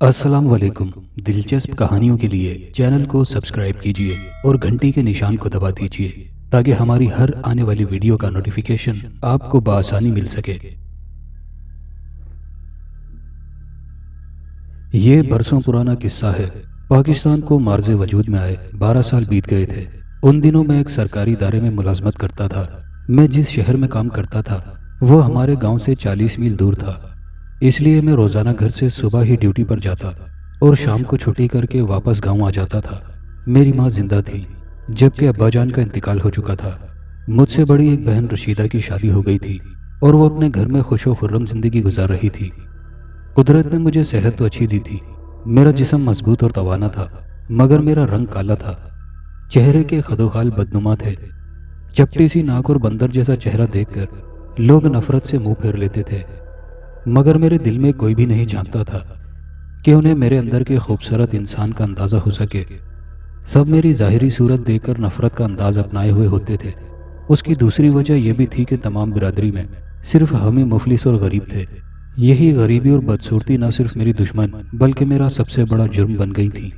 السلام علیکم۔ دلچسپ کہانیوں کے لیے چینل کو سبسکرائب کیجیے اور گھنٹی کے نشان کو دبا دیجیے تاکہ ہماری ہر آنے والی ویڈیو کا نوٹیفیکیشن آپ کو بآسانی مل سکے۔ یہ برسوں پرانا قصہ ہے۔ پاکستان کو مارز وجود میں آئے 12 سال بیت گئے تھے۔ ان دنوں میں ایک سرکاری ادارے میں ملازمت کرتا تھا۔ میں جس شہر میں کام کرتا تھا وہ ہمارے گاؤں سے 40 میل دور تھا، اس لیے میں روزانہ گھر سے صبح ہی ڈیوٹی پر جاتا اور شام کو چھٹی کر کے واپس گاؤں آ جاتا تھا۔ میری ماں زندہ تھی جبکہ ابا جان کا انتقال ہو چکا تھا۔ مجھ سے بڑی ایک بہن رشیدہ کی شادی ہو گئی تھی اور وہ اپنے گھر میں خوش و خرم زندگی گزار رہی تھی۔ قدرت نے مجھے صحت تو اچھی دی تھی۔ میرا جسم مضبوط اور توانا تھا مگر میرا رنگ کالا تھا۔ چہرے کے خد و خال بدنما تھے۔ چپٹی سی ناک اور بندر جیسا چہرہ دیکھ کر لوگ نفرت سے منہ پھیر لیتے تھے، مگر میرے دل میں کوئی بھی نہیں جانتا تھا کہ انہیں میرے اندر کے خوبصورت انسان کا اندازہ ہو سکے۔ سب میری ظاہری صورت دیکھ کر نفرت کا انداز اپنائے ہوئے ہوتے تھے۔ اس کی دوسری وجہ یہ بھی تھی کہ تمام برادری میں صرف ہم ہی مفلس اور غریب تھے۔ یہی غریبی اور بدصورتی نہ صرف میری دشمن بلکہ میرا سب سے بڑا جرم بن گئی تھی۔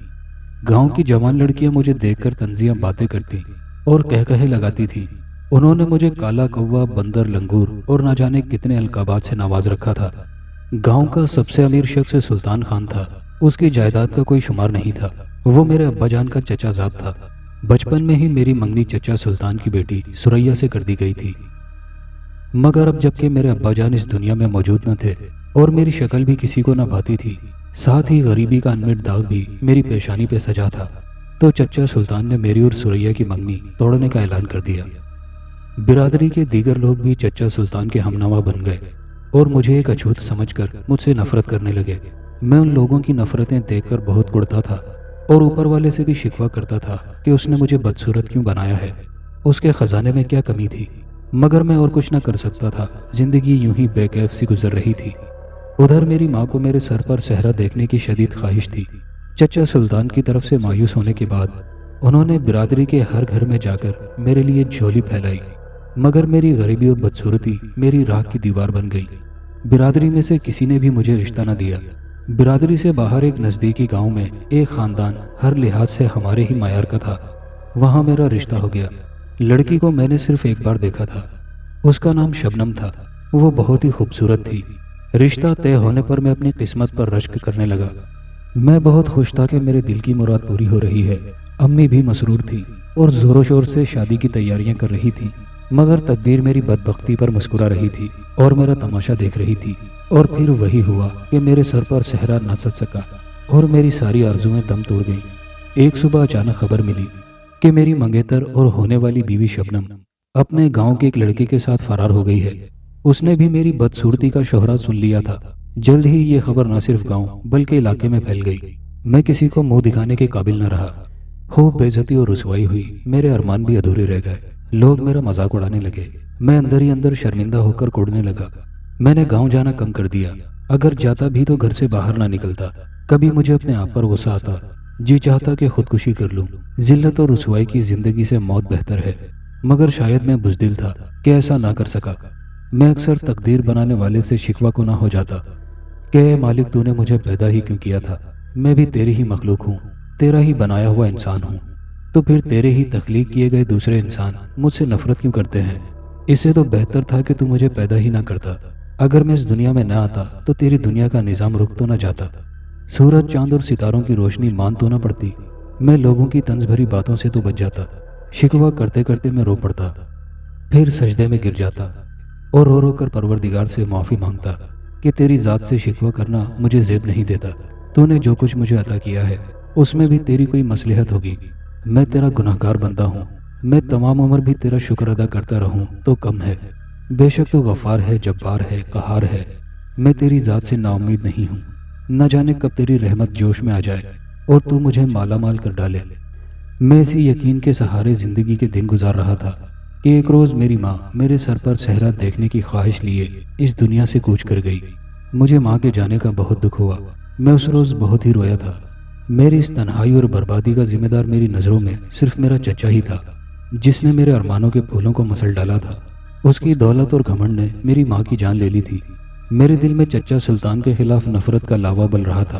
گاؤں کی جوان لڑکیاں مجھے دیکھ کر طنزیہ باتیں کرتی اور کہے لگاتی تھیں۔ انہوں نے مجھے کالا کوا، بندر، لنگور اور نہ جانے کتنے القابات سے نواز رکھا تھا۔ گاؤں کا سب سے امیر شخص سلطان خان تھا۔ اس کی جائیداد کا کوئی شمار نہیں تھا۔ وہ میرے ابا جان کا چچا زاد تھا۔ بچپن میں ہی میری منگنی چچا سلطان کی بیٹی سریا سے کر دی گئی تھی، مگر اب جبکہ میرے ابا جان اس دنیا میں موجود نہ تھے اور میری شکل بھی کسی کو نہ بھاتی تھی، ساتھ ہی غریبی کا انمٹ داغ بھی میری پیشانی پہ سجا تھا، تو چچا سلطان نے میری اور سریا کی منگنی توڑنے کا اعلان کر دیا۔ برادری کے دیگر لوگ بھی چچا سلطان کے ہمنوا بن گئے اور مجھے ایک اچھوت سمجھ کر مجھ سے نفرت کرنے لگے۔ میں ان لوگوں کی نفرتیں دیکھ کر بہت کڑتا تھا اور اوپر والے سے بھی شکوہ کرتا تھا کہ اس نے مجھے بدصورت کیوں بنایا ہے، اس کے خزانے میں کیا کمی تھی، مگر میں اور کچھ نہ کر سکتا تھا۔ زندگی یوں ہی بے کیف سی گزر رہی تھی۔ ادھر میری ماں کو میرے سر پر صحرا دیکھنے کی شدید خواہش تھی۔ چچا سلطان کی طرف سے مایوس ہونے کے بعد انہوں نے برادری کے ہر گھر میں جا کر میرے لیے جھولی پھیلائی، مگر میری غریبی اور بدصورتی میری راہ کی دیوار بن گئی۔ برادری میں سے کسی نے بھی مجھے رشتہ نہ دیا۔ برادری سے باہر ایک نزدیکی گاؤں میں ایک خاندان ہر لحاظ سے ہمارے ہی معیار کا تھا، وہاں میرا رشتہ ہو گیا۔ لڑکی کو میں نے صرف ایک بار دیکھا تھا، اس کا نام شبنم تھا۔ وہ بہت ہی خوبصورت تھی۔ رشتہ طے ہونے پر میں اپنی قسمت پر رشک کرنے لگا۔ میں بہت خوش تھا کہ میرے دل کی مراد پوری ہو رہی ہے۔ امی بھی مسرور تھی اور زور و شور سے شادی کی تیاریاں کر رہی تھی، مگر تقدیر میری بدبختی پر مسکرا رہی تھی اور میرا تماشا دیکھ رہی تھی۔ اور پھر وہی ہوا کہ میرے سر پر صحرا نہ سج سکا اور میری ساری آرزویں دم توڑ گئیں۔ ایک صبح اچانک خبر ملی کہ میری منگیتر اور ہونے والی بیوی شبنم اپنے گاؤں کے ایک لڑکے کے ساتھ فرار ہو گئی ہے۔ اس نے بھی میری بدصورتی کا شہرہ سن لیا تھا۔ جلد ہی یہ خبر نہ صرف گاؤں بلکہ علاقے میں پھیل گئی۔ میں کسی کو منہ دکھانے کے قابل نہ رہا۔ خوب بے عزتی اور رسوائی ہوئی۔ میرے ارمان بھی ادھورے رہ گئے۔ لوگ میرا مذاق اڑانے لگے۔ میں اندر ہی اندر شرمندہ ہو کر کوڑنے لگا۔ میں نے گاؤں جانا کم کر دیا۔ اگر جاتا بھی تو گھر سے باہر نہ نکلتا۔ کبھی مجھے اپنے آپ پر غصہ آتا، جی چاہتا کہ خودکشی کر لوں۔ ذلت اور رسوائی کی زندگی سے موت بہتر ہے، مگر شاید میں بزدل تھا کہ ایسا نہ کر سکا۔ میں اکثر تقدیر بنانے والے سے شکوہ کو نہ ہو جاتا کہ اے مالک، تو نے مجھے پیدا ہی کیوں کیا تھا؟ میں بھی تیری ہی مخلوق ہوں، تیرا ہی بنایا ہوا انسان ہوں، تو پھر تیرے ہی تخلیق کیے گئے دوسرے انسان مجھ سے نفرت کیوں کرتے ہیں؟ اس سے تو بہتر تھا کہ تو مجھے پیدا ہی نہ کرتا۔ اگر میں اس دنیا میں نہ آتا تو تیری دنیا کا نظام رک تو نہ جاتا، سورج، چاند اور ستاروں کی روشنی مان تو نہ پڑتی، میں لوگوں کی طنز بھری باتوں سے تو بچ جاتا۔ شکوہ کرتے کرتے میں رو پڑتا، پھر سجدے میں گر جاتا اور رو رو کر پروردگار سے معافی مانگتا کہ تیری ذات سے شکوہ کرنا مجھے زیب نہیں دیتا۔ تو نے جو کچھ مجھے عطا کیا ہے اس میں بھی تیری کوئی مصلحت ہوگی۔ میں تیرا گناہگار بندہ ہوں، میں تمام عمر بھی تیرا شکر ادا کرتا رہوں تو کم ہے۔ بے شک تو غفار ہے، جبار ہے، قہار ہے۔ میں تیری ذات سے نا امید نہیں ہوں۔ نہ جانے کب تیری رحمت جوش میں آ جائے اور تو مجھے مالا مال کر ڈالے۔ میں اسی یقین کے سہارے زندگی کے دن گزار رہا تھا کہ ایک روز میری ماں میرے سر پر صحرا دیکھنے کی خواہش لیے اس دنیا سے کوچ کر گئی۔ مجھے ماں کے جانے کا بہت دکھ ہوا۔ میں اس روز بہت ہی رویا تھا۔ میری اس تنہائی اور بربادی کا ذمہ دار میری نظروں میں صرف میرا چچا ہی تھا، جس نے میرے ارمانوں کے پھولوں کو مسل ڈالا تھا۔ اس کی دولت اور گھمنڈ نے میری ماں کی جان لے لی تھی۔ میرے دل میں چچا سلطان کے خلاف نفرت کا لاوا بل رہا تھا۔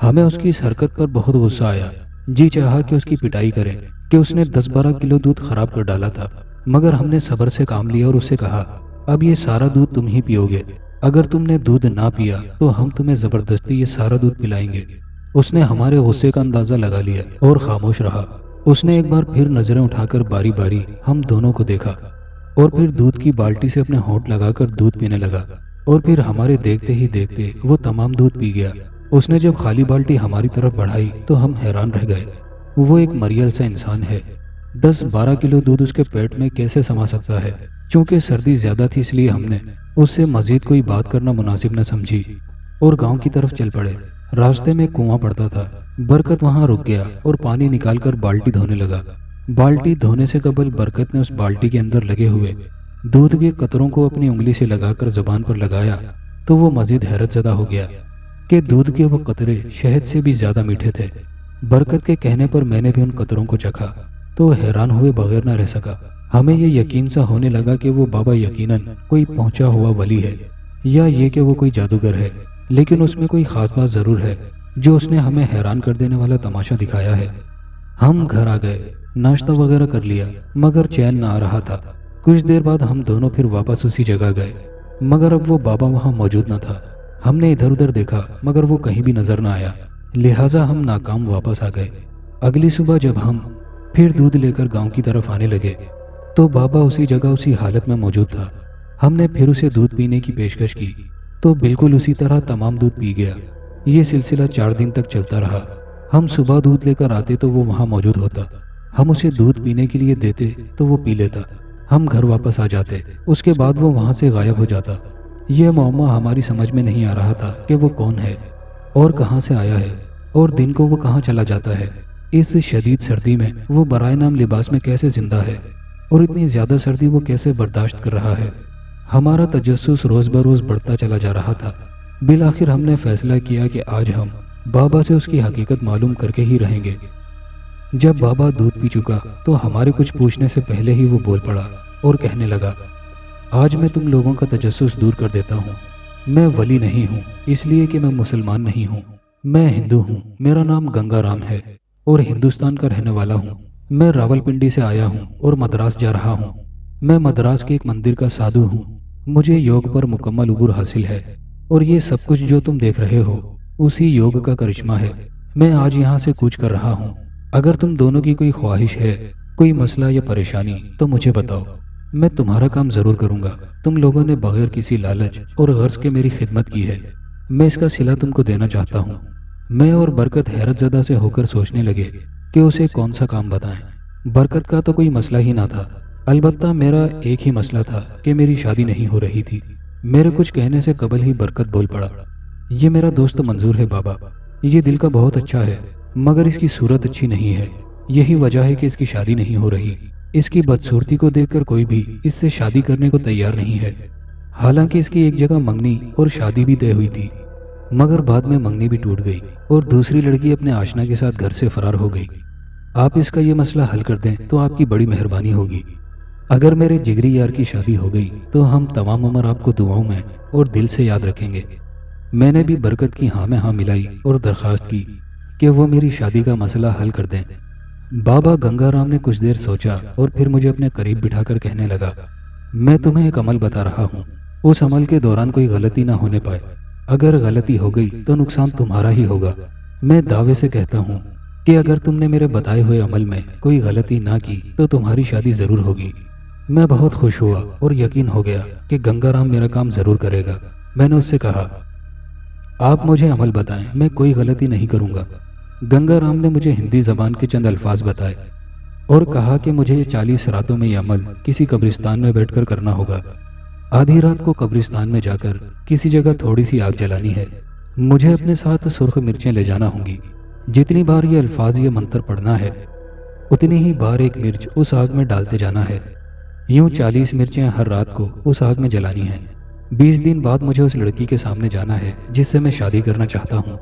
ہمیں اس کی اس حرکت پر بہت غصہ آیا، جی چاہا کہ اس کی پٹائی کریں کہ اس نے 10-12 کلو دودھ خراب کر ڈالا تھا، مگر ہم نے صبر سے کام لیا اور اس سے کہا اب یہ سارا دودھ تم ہی پیو گے، اگر تم نے دودھ نہ پیا تو ہم تمہیں زبردستی یہ سارا دودھ پلائیں گے۔ اس نے ہمارے غصے کا اندازہ لگا لیا اور خاموش رہا۔ اس نے ایک بار پھر نظریں اٹھا کر باری باری ہم دونوں کو دیکھا اور پھر دودھ کی بالٹی سے اپنے ہونٹ لگا کر دودھ پینے لگا، اور پھر ہمارے دیکھتے ہی دیکھتے وہ تمام دودھ پی گیا۔ اس نے جب خالی بالٹی ہماری طرف بڑھائی تو ہم حیران رہ گئے۔ وہ ایک مریل سا انسان ہے، 10-12 کلو دودھ اس کے پیٹ میں کیسے سما سکتا ہے؟ چونکہ سردی زیادہ تھی اس لیے ہم نے اس سے مزید کوئی بات کرنا مناسب نہ سمجھی اور گاؤں کی طرف چل پڑے۔ راستے میں کنواں پڑتا تھا، برکت وہاں رک گیا اور پانی نکال کر بالٹی دھونے لگا۔ بالٹی دھونے سے قبل برکت نے اس بالٹی کے اندر لگے ہوئے دودھ کے قطروں کو اپنی انگلی سے لگا کر زبان پر لگایا تو وہ مزید حیرت زدہ ہو گیا کہ دودھ کے وہ قطرے شہد سے بھی زیادہ میٹھے تھے۔ برکت کے کہنے پر میں نے بھی ان قطروں کو چکھا تو حیران ہوئے بغیر نہ رہ سکا۔ ہمیں یہ یقین سا ہونے لگا کہ وہ بابا یقیناً کوئی پہنچا ہوا ولی ہے، یا یہ کہ وہ کوئی جادوگر ہے، لیکن اس میں کوئی خاص بات ضرور ہے جو اس نے ہمیں حیران کر دینے والا تماشا دکھایا ہے۔ ہم گھر آ گئے، ناشتہ وغیرہ کر لیا، مگر چین نہ آ رہا تھا۔ کچھ دیر بعد ہم دونوں پھر واپس اسی جگہ گئے، مگر اب وہ بابا وہاں موجود نہ تھا۔ ہم نے ادھر ادھر دیکھا مگر وہ کہیں بھی نظر نہ آیا، لہٰذا ہم ناکام واپس آ گئے۔ اگلی صبح جب ہم پھر دودھ لے کر گاؤں کی طرف آنے لگے تو بابا اسی جگہ اسی حالت میں موجود تھا۔ ہم نے پھر اسے دودھ پینے کی پیشکش کی تو بالکل اسی طرح تمام دودھ پی گیا۔ یہ سلسلہ 4 دن تک چلتا رہا۔ ہم صبح دودھ لے کر آتے تو وہ وہاں موجود ہوتا، ہم اسے دودھ پینے کے لیے دیتے تو وہ پی لیتا، ہم گھر واپس آ جاتے، اس کے بعد وہ وہاں سے غائب ہو جاتا۔ یہ معمہ ہماری سمجھ میں نہیں آ رہا تھا کہ وہ کون ہے اور کہاں سے آیا ہے، اور دن کو وہ کہاں چلا جاتا ہے۔ اس شدید سردی میں وہ برائے نام لباس میں کیسے زندہ ہے، اور اتنی زیادہ سردی وہ کیسے برداشت کر رہا ہے۔ ہمارا تجسس روز بروز بڑھتا چلا جا رہا تھا۔ بالآخر ہم نے فیصلہ کیا کہ آج ہم بابا سے اس کی حقیقت معلوم کر کے ہی رہیں گے۔ جب بابا دودھ پی چکا تو ہمارے کچھ پوچھنے سے پہلے ہی وہ بول پڑا اور کہنے لگا، آج میں تم لوگوں کا تجسس دور کر دیتا ہوں۔ میں ولی نہیں ہوں اس لیے کہ میں مسلمان نہیں ہوں، میں ہندو ہوں، میرا نام گنگا رام ہے اور ہندوستان کا رہنے والا ہوں۔ میں راولپنڈی سے آیا ہوں اور مدراس جا رہا ہوں۔ میں مدراس کے ایک مندر کا سادھو ہوں، مجھے یوگ پر مکمل عبور حاصل ہے، اور یہ سب کچھ جو تم دیکھ رہے ہو اسی یوگ کا کرشمہ ہے۔ میں آج یہاں سے کوچ کر رہا ہوں۔ اگر تم دونوں کی کوئی خواہش ہے، کوئی مسئلہ یا پریشانی تو مجھے بتاؤ، میں تمہارا کام ضرور کروں گا۔ تم لوگوں نے بغیر کسی لالچ اور غرض کے میری خدمت کی ہے، میں اس کا صلہ تم کو دینا چاہتا ہوں۔ میں اور برکت حیرت زدہ سے ہو کر سوچنے لگے کہ اسے کون سا کام بتائیں۔ برکت کا تو کوئی مسئلہ ہی نہ تھا، البتہ میرا ایک ہی مسئلہ تھا کہ میری شادی نہیں ہو رہی تھی۔ میرے کچھ کہنے سے قبل ہی برکت بول پڑا، یہ میرا دوست منظور ہے بابا، یہ دل کا بہت اچھا ہے، مگر اس کی صورت اچھی نہیں ہے، یہی وجہ ہے کہ اس کی شادی نہیں ہو رہی۔ اس کی بدصورتی کو دیکھ کر کوئی بھی اس سے شادی کرنے کو تیار نہیں ہے۔ حالانکہ اس کی ایک جگہ منگنی اور شادی بھی طے ہوئی تھی، مگر بعد میں منگنی بھی ٹوٹ گئی اور دوسری لڑکی اپنے آشنا کے ساتھ گھر سے فرار ہو گئی۔ آپ اس کا یہ مسئلہ حل کر دیں تو آپ کی بڑی مہربانی ہوگی۔ اگر میرے جگری یار کی شادی ہو گئی تو ہم تمام عمر آپ کو دعاؤں میں اور دل سے یاد رکھیں گے۔ میں نے بھی برکت کی ہاں میں ہاں ملائی اور درخواست کی کہ وہ میری شادی کا مسئلہ حل کر دیں۔ بابا گنگا رام نے کچھ دیر سوچا اور پھر مجھے اپنے قریب بٹھا کر کہنے لگا، میں تمہیں ایک عمل بتا رہا ہوں، اس عمل کے دوران کوئی غلطی نہ ہونے پائے، اگر غلطی ہو گئی تو نقصان تمہارا ہی ہوگا۔ میں دعوے سے کہتا ہوں کہ اگر تم نے میرے بتائے ہوئے عمل میں کوئی غلطی نہ کی تو تمہاری شادی ضرور ہوگی۔ میں بہت خوش ہوا اور یقین ہو گیا کہ گنگا رام میرا کام ضرور کرے گا۔ میں نے اس سے کہا، آپ مجھے عمل بتائیں، میں کوئی غلطی نہیں کروں گا۔ گنگا رام نے مجھے ہندی زبان کے چند الفاظ بتائے اور کہا کہ مجھے 40 راتوں میں یہ عمل کسی قبرستان میں بیٹھ کر کرنا ہوگا۔ آدھی رات کو قبرستان میں جا کر کسی جگہ تھوڑی سی آگ جلانی ہے، مجھے اپنے ساتھ سرخ مرچیں لے جانا ہوں گی۔ جتنی بار یہ الفاظ یہ منتر پڑھنا ہے اتنی ہی بار ایک مرچ اس آگ میں ڈالتے جانا ہے، یوں 40 مرچیں ہر رات کو اس آگ میں جلانی ہیں۔ 20 دن بعد مجھے اس لڑکی کے سامنے جانا ہے جس سے میں شادی کرنا چاہتا ہوں۔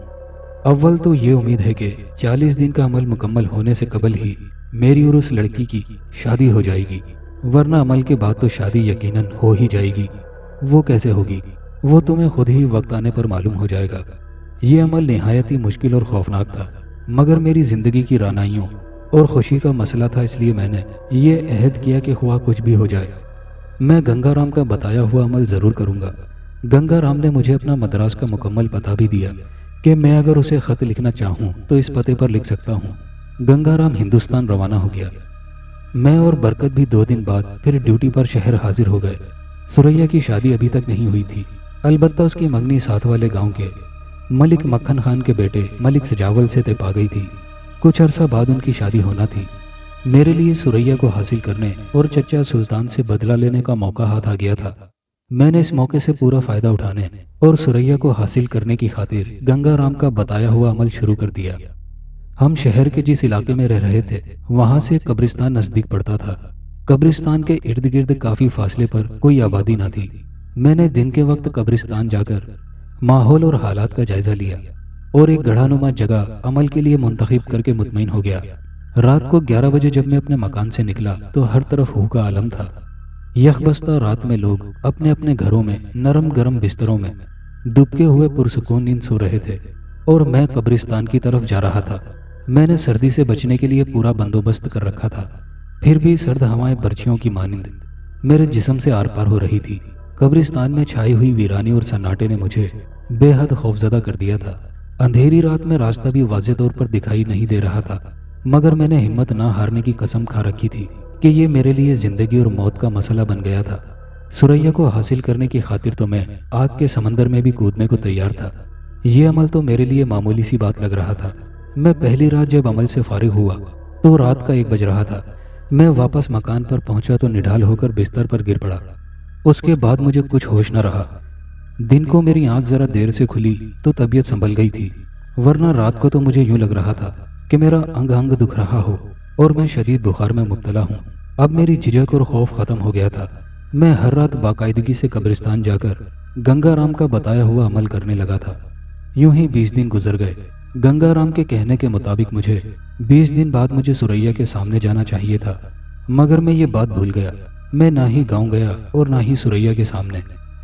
اول تو یہ امید ہے کہ 40 دن کا عمل مکمل ہونے سے قبل ہی میری اور اس لڑکی کی شادی ہو جائے گی، ورنہ عمل کے بعد تو شادی یقیناً ہو ہی جائے گی۔ وہ کیسے ہوگی وہ تمہیں خود ہی وقت آنے پر معلوم ہو جائے گا۔ یہ عمل نہایت ہی مشکل اور خوفناک تھا، مگر میری زندگی کی رعنائیوں اور خوشی کا مسئلہ تھا، اس لیے میں نے یہ عہد کیا کہ خواہ کچھ بھی ہو جائے میں گنگا رام کا بتایا ہوا عمل ضرور کروں گا۔ گنگا رام نے مجھے اپنا مدراس کا مکمل پتہ بھی دیا کہ میں اگر اسے خط لکھنا چاہوں تو اس پتے پر لکھ سکتا ہوں۔ گنگا رام ہندوستان روانہ ہو گیا۔ میں اور برکت بھی 2 دن بعد پھر ڈیوٹی پر شہر حاضر ہو گئے۔ سریا کی شادی ابھی تک نہیں ہوئی تھی، البتہ اس کی منگنی ساتھ والے گاؤں کے ملک مکھن خان کے بیٹے ملک سجاول سے طے پا گئی تھی۔ کچھ عرصہ بعد ان کی شادی ہونا تھی۔ میرے لیے سریا کو حاصل کرنے اور چچا سلطان سے بدلہ لینے کا موقع ہاتھ آ گیا تھا۔ میں نے اس موقع سے پورا فائدہ اٹھانے اور سریا کو حاصل کرنے کی خاطر گنگا رام کا بتایا ہوا عمل شروع کر دیا۔ ہم شہر کے جس علاقے میں رہ رہے تھے وہاں سے قبرستان نزدیک پڑتا تھا۔ قبرستان کے ارد گرد کافی فاصلے پر کوئی آبادی نہ تھی۔ میں نے دن کے وقت قبرستان جا کر ماحول اور حالات کا جائزہ لیا اور ایک گڑھا نما جگہ عمل کے لیے منتخب کر کے مطمئن ہو گیا۔ رات کو 11 بجے جب میں اپنے مکان سے نکلا تو ہر طرف ہو کا عالم تھا۔ یکبستہ رات میں لوگ اپنے اپنے گھروں میں نرم گرم بستروں میں دبکے ہوئے پرسکون نیند سو رہے تھے اور میں قبرستان کی طرف جا رہا تھا۔ میں نے سردی سے بچنے کے لیے پورا بندوبست کر رکھا تھا، پھر بھی سرد ہوائیں برچھیوں کی مانند میرے جسم سے آر پار ہو رہی تھی۔ قبرستان میں چھائی ہوئی ویرانی اور سناٹے نے مجھے بے حد خوفزدہ کر دیا تھا۔ اندھیری رات میں راستہ بھی واضح طور پر دکھائی نہیں دے رہا تھا، مگر میں نے ہمت نہ ہارنے کی قسم کھا رکھی تھی کہ یہ میرے لیے زندگی اور موت کا مسئلہ بن گیا تھا۔ سریا کو حاصل کرنے کی خاطر تو میں آگ کے سمندر میں بھی کودنے کو تیار تھا۔ یہ عمل تو میرے لیے معمولی سی بات لگ رہا تھا۔ میں پہلی رات جب عمل سے فارغ ہوا تو رات کا 1 بج رہا تھا۔ میں واپس مکان پر پہنچا تو نڈھال ہو کر بستر پر گر پڑا۔ اس کے بعد مجھے کچھ ہوش نہ رہا۔ دن کو میری آنکھ ذرا دیر سے کھلی تو طبیعت سنبھل گئی تھی، ورنہ رات کو تو مجھے یوں لگ رہا تھا کہ میرا انگ انگ دکھ رہا ہو اور میں شدید بخار میں مبتلا ہوں۔ اب میری جھجک اور خوف ختم ہو گیا تھا۔ میں ہر رات باقاعدگی سے قبرستان جا کر گنگا رام کا بتایا ہوا عمل کرنے لگا تھا۔ یوں ہی 20 دن گزر گئے۔ گنگا رام کے کہنے کے مطابق مجھے 20 دن بعد مجھے سریا کے سامنے جانا چاہیے تھا، مگر میں یہ بات بھول گیا۔ میں نہ ہی گاؤں گیا اور نہ ہی سریا کے سامنے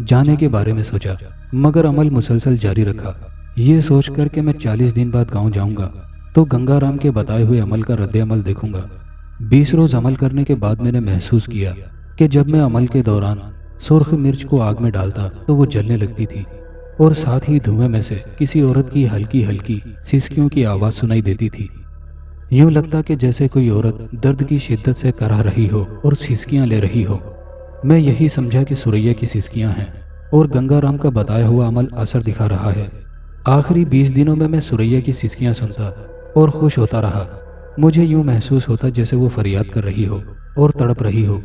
جانے کے بارے میں سوچا، مگر عمل مسلسل جاری رکھا، یہ سوچ کر کہ میں 40 دن بعد گاؤں جاؤں گا تو گنگا رام کے بتائے ہوئے عمل کا رد عمل دیکھوں گا۔ 20 روز عمل کرنے کے بعد میں نے محسوس کیا کہ جب میں عمل کے دوران سرخ مرچ کو آگ میں ڈالتا تو وہ جلنے لگتی تھی، اور ساتھ ہی دھوئیں میں سے کسی عورت کی ہلکی ہلکی سسکیوں کی آواز سنائی دیتی تھی۔ یوں لگتا کہ جیسے کوئی عورت درد کی شدت سے کرا رہی ہو اور سسکیاں لے رہی ہو۔ میں یہی سمجھا کہ سریا کی سسکیاں ہیں اور گنگا رام کا بتایا ہوا عمل اثر دکھا رہا ہے۔ آخری 20 دنوں میں سریا کی سسکیاں سنتا اور خوش ہوتا رہا۔ مجھے یوں محسوس ہوتا جیسے وہ فریاد کر رہی ہو اور تڑپ رہی ہو۔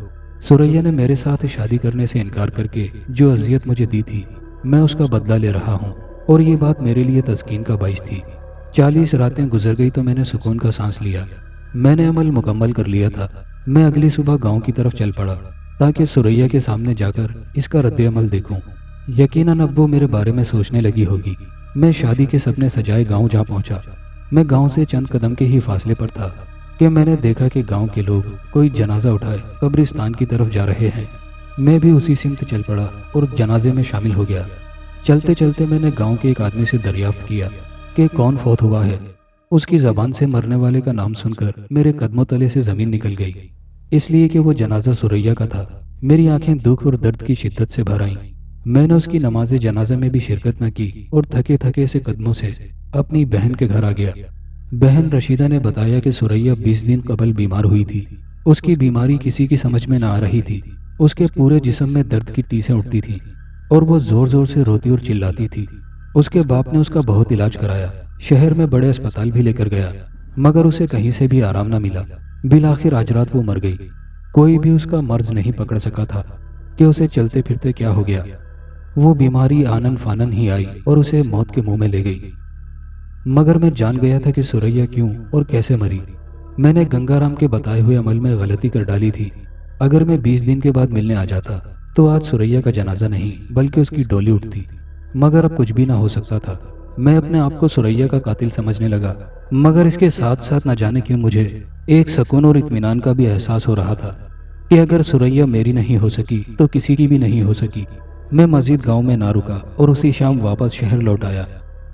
سریا نے میرے ساتھ شادی کرنے سے انکار کر کے جو اذیت مجھے دی تھی میں اس کا بدلہ لے رہا ہوں، اور یہ بات میرے لیے تسکین کا باعث تھی۔ 40 راتیں گزر گئی تو میں نے سکون کا سانس لیا۔ میں نے عمل مکمل کر لیا تھا۔ میں اگلی صبح گاؤں کی طرف چل پڑا تاکہ سریا کے سامنے جا کر اس کا رد عمل دیکھوں۔ یقیناً اب وہ میرے بارے میں سوچنے لگی ہوگی۔ میں شادی کے سپنے سجائے گاؤں جا پہنچا۔ میں گاؤں سے چند قدم کے ہی فاصلے پر تھا کہ میں نے دیکھا کہ گاؤں کے لوگ کوئی جنازہ اٹھائے قبرستان کی طرف جا رہے ہیں۔ میں بھی اسی سمت چل پڑا اور جنازے میں شامل ہو گیا۔ چلتے چلتے میں نے گاؤں کے ایک آدمی سے دریافت کیا کہ کون فوت ہوا ہے۔ اس کی زبان سے مرنے والے کا نام سن کر میرے قدموں تلے سے زمین نکل گئی، اس لیے کہ وہ جنازہ سریا کا تھا۔ میری آنکھیں دکھ اور درد کی شدت سے بھر آئیں۔ میں نے اس کی نماز جنازہ میں بھی شرکت نہ کی اور تھکے تھکے سے قدموں سے اپنی بہن کے گھر آ گیا۔ بہن رشیدہ نے بتایا کہ سریا 20 دن قبل بیمار ہوئی تھی۔ اس کی بیماری کسی کی سمجھ میں نہ آ رہی تھی۔ اس کے پورے جسم میں درد کی ٹیسیں اٹھتی تھیں اور وہ زور زور سے روتی اور چلاتی تھی۔ اس کے باپ نے اس کا بہت علاج کرایا، شہر میں بڑے اسپتال بھی لے کر گیا، مگر اسے کہیں سے بھی آرام نہ ملا۔ بالآخر آج رات وہ مر گئی۔ کوئی بھی اس کا مرض نہیں پکڑ سکا تھا کہ اسے چلتے پھرتے کیا ہو گیا۔ وہ بیماری آنن فانن ہی آئی اور اسے موت کے منہ میں لے گئی۔ مگر میں جان گیا تھا کہ سریا کیوں اور کیسے مری۔ میں نے گنگا رام کے بتائے ہوئے عمل میں غلطی کر ڈالی تھی۔ اگر میں 20 دن کے بعد ملنے آ جاتا تو آج سریا کا جنازہ نہیں بلکہ اس کی ڈولی اٹھتی، مگر اب کچھ بھی نہ ہو سکتا تھا۔ میں اپنے آپ کو سریا کا قاتل سمجھنے لگا، مگر اس کے ساتھ ساتھ نہ جانے کیوں مجھے ایک سکون اور اطمینان کا بھی احساس ہو رہا تھا کہ اگر سریا میری نہیں ہو سکی تو کسی کی بھی نہیں ہو سکی۔ میں مزید گاؤں میں نہ رکا اور اسی شام واپس شہر لوٹ آیا۔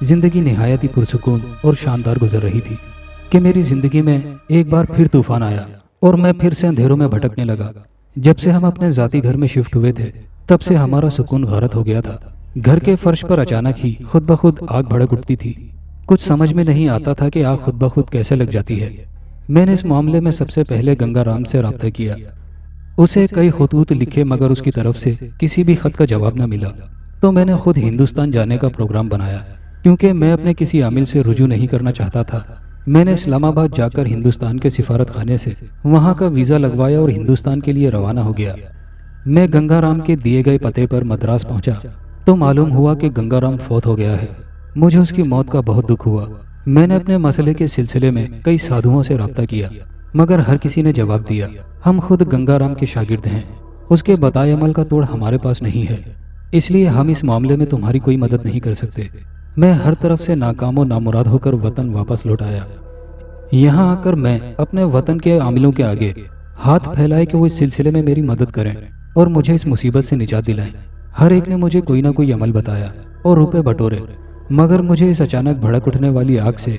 زندگی نہایت ہی پرسکون اور شاندار گزر رہی تھی کہ میری زندگی میں ایک بار پھر طوفان آیا اور میں پھر سے اندھیروں میں بھٹکنے لگا۔ جب سے ہم اپنے ذاتی گھر میں شفٹ ہوئے تھے تب سے ہمارا سکون غارت ہو گیا تھا۔ گھر کے فرش پر اچانک ہی خود بخود آگ بھڑک اٹھتی تھی۔ کچھ سمجھ میں نہیں آتا تھا کہ آگ خود بخود کیسے لگ جاتی ہے۔ میں نے اس معاملے میں سب سے پہلے گنگا رام سے رابطہ کیا۔ اسے کئی خطوط لکھے مگر اس کی طرف سے کسی بھی خط کا جواب نہ ملا، تو میں نے خود ہندوستان جانے کا پروگرام بنایا کیونکہ میں اپنے کسی عامل سے رجوع نہیں کرنا چاہتا تھا۔ میں نے اسلام آباد جا کر ہندوستان کے سفارت خانے سے وہاں کا ویزا لگوایا اور ہندوستان کے لیے روانہ ہو گیا۔ میں گنگا رام کے دیے گئے پتے پر مدراس پہنچا تو معلوم ہوا کہ گنگا رام فوت ہو گیا ہے۔ مجھے اس کی موت کا بہت دکھ ہوا۔ میں نے اپنے مسئلے کے سلسلے میں کئی سادھوؤں سے رابطہ کیا مگر ہر کسی نے جواب دیا ہم خود گنگا رام کے شاگرد ہیں، اس کے بتائے عمل کا توڑ ہمارے پاس نہیں ہے، اس لیے ہم اس معاملے میں تمہاری کوئی مدد نہیں کر سکتے۔ میں ہر طرف سے ناکام و نامراد ہو کر وطن واپس لوٹ آیا۔ یہاں آ کر میں اپنے وطن کے عاملوں کے آگے ہاتھ پھیلائے کہ وہ اس سلسلے میں میری مدد کریں اور مجھے اس مصیبت سے نجات دلائیں۔ ہر ایک نے مجھے کوئی نہ کوئی عمل بتایا اور روپے بٹورے، مگر مجھے اس اچانک بھڑک اٹھنے والی آگ سے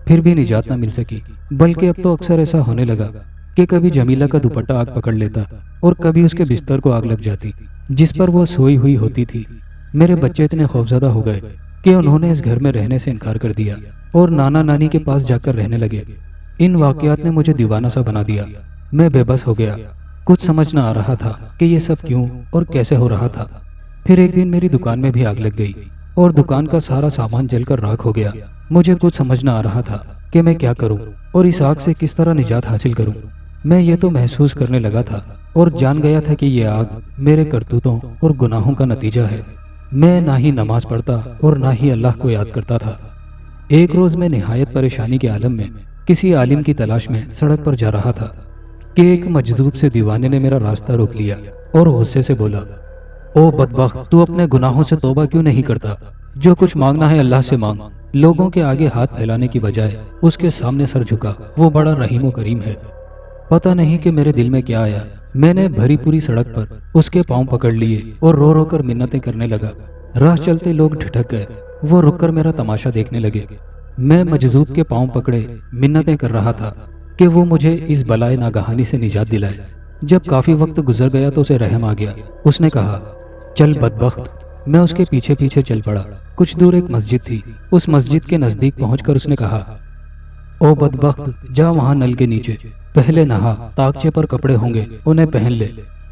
پھر بھی نجات نہ مل سکی، بلکہ اب تو اکثر ایسا ہونے لگا کہ کبھی جمیلہ کا دوپٹہ آگ پکڑ لیتا اور کبھی اس کے بستر کو آگ لگ جاتی جس پر وہ سوئی ہوئی ہوتی تھی۔ میرے بچے اتنے خوفزدہ ہو گئے کہ انہوں نے اس گھر میں رہنے سے انکار کر دیا اور نانا نانی کے پاس جا کر رہنے لگے۔ ان واقعات نے مجھے دیوانہ سا بنا دیا۔ میں بے بس ہو گیا، کچھ سمجھ نہ آ رہا تھا کہ یہ سب کیوں اور کیسے ہو رہا تھا۔ پھر ایک دن میری دکان میں بھی آگ لگ گئی اور دکان کا سارا سامان جل کر راکھ ہو گیا۔ مجھے کچھ سمجھ نہ آ رہا تھا کہ میں کیا کروں اور اس آگ سے کس طرح نجات حاصل کروں۔ میں یہ تو محسوس کرنے لگا تھا اور جان گیا تھا کہ یہ آگ میرے کرتوتوں اور گناہوں کا نتیجہ ہے۔ میں نہ ہی نماز پڑھتا اور نہ ہی اللہ کو یاد کرتا تھا۔ ایک روز میں نہایت پریشانی کے عالم میں کسی عالم کی تلاش میں سڑک پر جا رہا تھا کہ ایک مجذوب سے دیوانے نے میرا راستہ روک لیا اور غصے سے بولا، او بدبخت، تو اپنے گناہوں سے توبہ کیوں نہیں کرتا؟ جو کچھ مانگنا ہے اللہ سے مانگ۔ لوگوں کے آگے ہاتھ پھیلانے کی بجائے اس کے سامنے سر جھکا، وہ بڑا رحیم و کریم ہے۔ پتہ نہیں کہ میرے دل میں کیا آیا، میں نے بھری پوری سڑک پر اس کے پاؤں پکڑ لیے اور رو رو کر منتیں کرنے لگا۔ راہ چلتے لوگ ٹھٹک گئے، وہ رک کر میرا تماشا دیکھنے لگے۔ میں مجذوب کے پاؤں پکڑے منتیں کر رہا تھا کہ وہ مجھے اس بلائے ناگہانی سے نجات دلائے۔ جب کافی وقت گزر گیا تو اسے رحم آ گیا۔ اس نے کہا، چل بدبخت۔ میں اس کے پیچھے پیچھے چل پڑا۔ کچھ دور ایک مسجد تھی، اس مسجد کے نزدیک پہنچ کر اس نے کہا، او بدبخت، جا وہاں نل کے نیچے، پہلے نہا، طاقچے پر کپڑے ہوں گے انہیں پہن لے،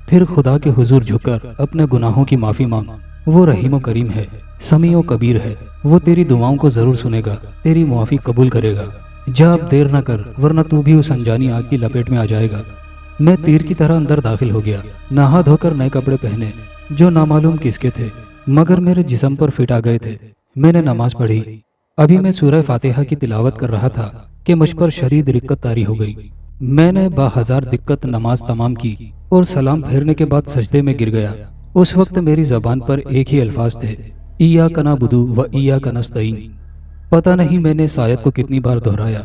پھر خدا کے حضور جھک کر اپنے گناہوں کی معافی مانگ۔ وہ رحیم و کریم ہے، سمیع و کبیر ہے، وہ تیری دعاؤں کو ضرور سنے گا، تیری معافی قبول کرے گا۔ جا اب دیر نہ کر ورنہ تو بھی اس انجانی آگ کی لپیٹ میں آ جائے گا۔ میں تیر کی طرح اندر داخل ہو گیا، نہا دھو کر نئے کپڑے پہنے جو نامعلوم کس کے تھے مگر میرے جسم پر فٹ آ گئے تھے۔ میں نے نماز پڑھی۔ ابھی میں سورہ فاتحہ کی تلاوت کر رہا تھا کہ مجھ پر شدید رکت طاری ہو گئی۔ میں نے باہزار دقت نماز تمام کی اور سلام پھیرنے کے بعد سجدے میں گر گیا۔ اس وقت میری زبان پر ایک ہی الفاظ تھے، ایاک نعبد و ایاک نستعین۔ پتہ نہیں میں نے اس آیت کو کتنی بار دہرایا۔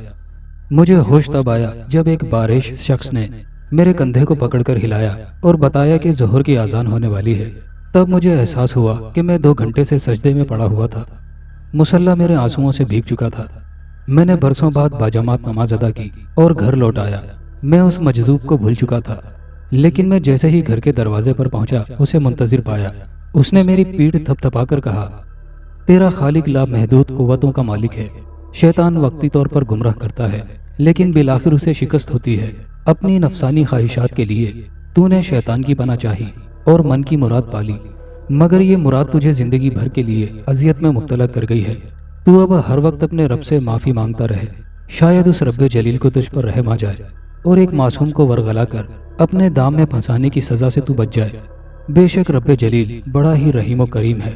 مجھے ہوش تب آیا جب ایک بارش شخص نے میرے کندھے کو پکڑ کر ہلایا اور بتایا کہ ظہر کی اذان ہونے والی ہے۔ تب مجھے احساس ہوا کہ میں 2 گھنٹے سے سجدے میں پڑا ہوا تھا۔ مصلی میرے آنسوؤں سے بھیگ چکا تھا۔ میں نے برسوں بعد باجماعت نماز ادا کی اور گھر لوٹ آیا۔ میں اس مجذوب کو بھول چکا تھا، لیکن میں جیسے ہی گھر کے دروازے پر پہنچا اسے منتظر پایا۔ اس نے میری پیٹھ تھپ تھپا کر کہا، تیرا خالق لامحدود قوتوں کا مالک ہے۔ شیطان وقتی طور پر گمراہ کرتا ہے لیکن بالآخر اسے شکست ہوتی ہے۔ اپنی نفسانی خواہشات کے لیے تو نے شیطان کی پناہ چاہی اور من کی مراد پالی، مگر یہ مراد تجھے زندگی بھر کے لیے اذیت میں مبتلا کر گئی ہے۔ تو اب ہر وقت اپنے رب سے معافی مانگتا رہے، شاید اس رب جلیل کو تجھ پر رحم آ جائے اور ایک معصوم کو ورغلا کر اپنے دام میں پھنسانے کی سزا سے تو بچ جائے۔ بے شک رب جلیل بڑا ہی رحیم و کریم ہے۔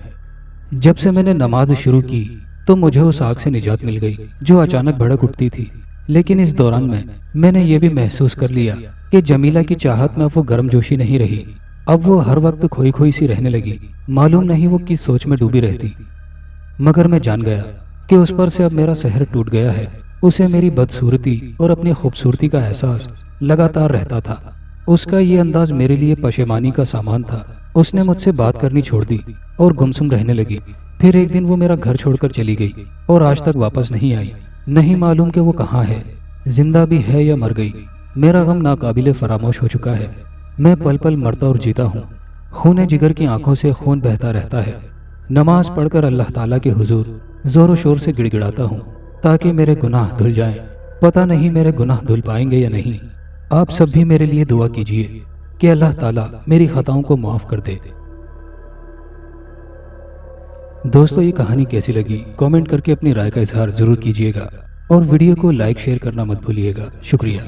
جب سے میں نے نماز شروع کی تو مجھے اس آگ سے نجات مل گئی جو اچانک بھڑک اٹھتی تھی، لیکن اس دوران میں نے یہ بھی محسوس کر لیا کہ جمیلہ کی چاہت میں اب وہ گرم جوشی نہیں رہی۔ اب وہ ہر وقت کھوئی کھوئی سی رہنے لگی، معلوم نہیں وہ کس سوچ میں ڈوبی رہتی، مگر میں جان گیا کہ اس پر سے اب میرا سحر ٹوٹ گیا ہے۔ اسے میری بدصورتی اور اپنی خوبصورتی کا احساس لگاتار رہتا تھا۔ اس کا یہ انداز میرے لیے پشیمانی کا سامان تھا۔ اس نے مجھ سے بات کرنی چھوڑ دی اور گمسم رہنے لگی۔ پھر ایک دن وہ میرا گھر چھوڑ کر چلی گئی اور آج تک واپس نہیں آئی۔ نہیں معلوم کہ وہ کہاں ہے، زندہ بھی ہے یا مر گئی۔ میرا غم ناقابل فراموش ہو چکا ہے۔ میں پل پل مرتا اور جیتا ہوں، خون جگر کی آنکھوں سے خون بہتا رہتا ہے۔ نماز پڑھ کر اللہ تعالیٰ کے حضور زور و شور سے گڑ گڑاتا ہوں تاکہ میرے گناہ دھل جائیں۔ پتہ نہیں میرے گناہ دھل پائیں گے یا نہیں۔ آپ سب بھی میرے لیے دعا کیجیے کہ اللہ تعالیٰ میری خطاؤں کو معاف کر دے۔ دوستو، یہ کہانی کیسی لگی کامنٹ کر کے اپنی رائے کا اظہار ضرور کیجیے گا، اور ویڈیو کو لائک شیئر کرنا مت بھولیے گا۔ شکریہ۔